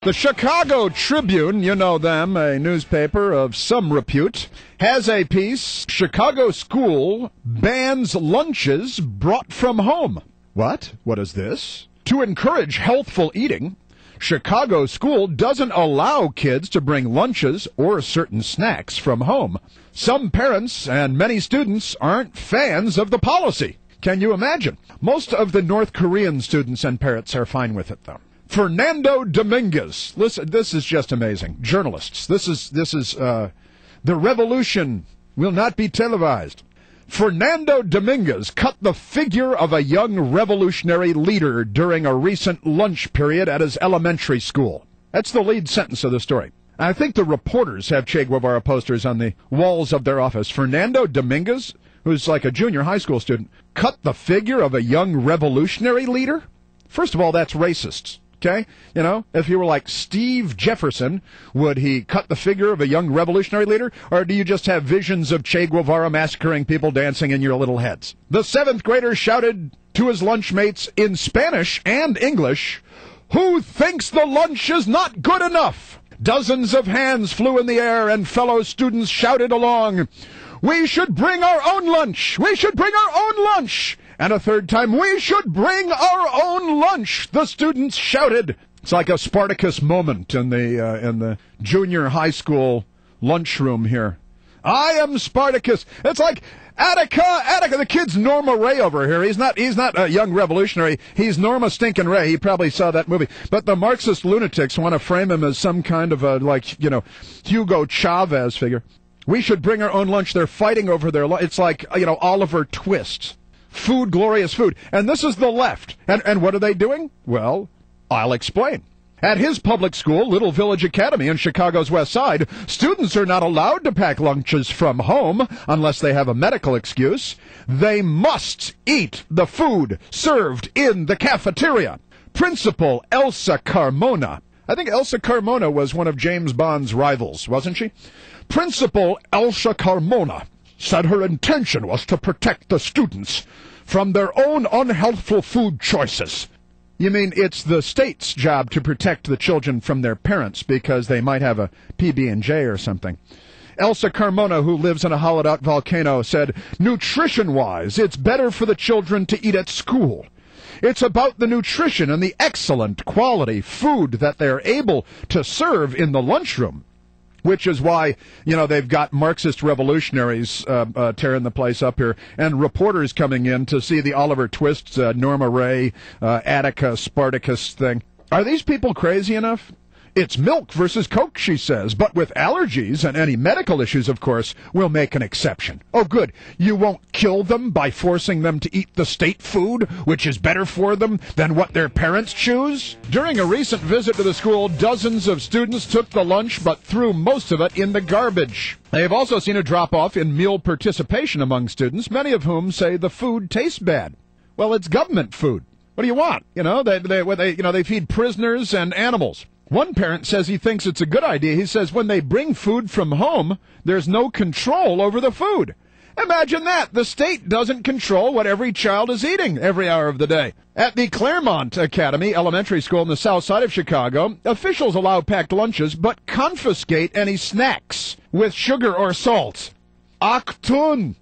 The Chicago Tribune, you know them, a newspaper of some repute, has a piece, Chicago School Bans Lunches Brought from Home. What? What is this? To encourage healthful eating, Chicago School doesn't allow kids to bring lunches or certain snacks from home. Some parents and many students aren't fans of the policy. Can you imagine? Most of the North Korean students and parents are fine with it, though. Fernando Dominguez. Listen, this is just amazing. Journalists. This is the revolution will not be televised. Fernando Dominguez cut the figure of a young revolutionary leader during a recent lunch period at his elementary school. That's the lead sentence of the story. I think the reporters have Che Guevara posters on the walls of their office. Fernando Dominguez, who's like a junior high school student, cut the figure of a young revolutionary leader? First of all, that's racist. Okay? You know, if you were like Steve Jefferson, would he cut the figure of a young revolutionary leader? Or do you just have visions of Che Guevara massacring people dancing in your little heads? The seventh grader shouted to his lunchmates in Spanish and English, "Who thinks the lunch is not good enough?" Dozens of hands flew in the air and fellow students shouted along, "We should bring our own lunch! We should bring our own lunch!" And a third time, "We should bring our own lunch!" the students shouted. It's like a Spartacus moment in the junior high school lunchroom here. I am Spartacus. It's like Attica. The kid's Norma Ray over here. He's not a young revolutionary. He's Norma Stinkin' Ray. He probably saw that movie. But the Marxist lunatics want to frame him as some kind of a, Hugo Chavez figure. We should bring our own lunch. They're fighting over their lunch. It's like, Oliver Twist. Food, glorious food. And this is the left. And what are they doing? Well, I'll explain. At his public school, Little Village Academy in Chicago's West Side, students are not allowed to pack lunches from home unless they have a medical excuse. They must eat the food served in the cafeteria. Principal Elsa Carmona. I think Elsa Carmona was one of James Bond's rivals, wasn't she? Principal Elsa Carmona said her intention was to protect the students from their own unhealthful food choices. You mean it's the state's job to protect the children from their parents because they might have a PB&J or something. Elsa Carmona, who lives in a hollowed-out volcano, said, "Nutrition-wise, it's better for the children to eat at school. It's about the nutrition and the excellent quality food that they're able to serve in the lunchroom." Which is why, they've got Marxist revolutionaries tearing the place up here, and reporters coming in to see the Oliver Twist, Norma Ray, Attica, Spartacus thing. Are these people crazy enough? It's milk versus Coke, she says, but with allergies and any medical issues, of course, we'll make an exception. Oh, good. You won't kill them by forcing them to eat the state food, which is better for them than what their parents choose? During a recent visit to the school, dozens of students took the lunch but threw most of it in the garbage. They have also seen a drop-off in meal participation among students, many of whom say the food tastes bad. Well, it's government food. What do you want? They feed prisoners and animals. One parent says he thinks it's a good idea. He says when they bring food from home, there's no control over the food. Imagine that. The state doesn't control what every child is eating every hour of the day. At the Claremont Academy Elementary School in the south side of Chicago, officials allow packed lunches but confiscate any snacks with sugar or salt. Achtung!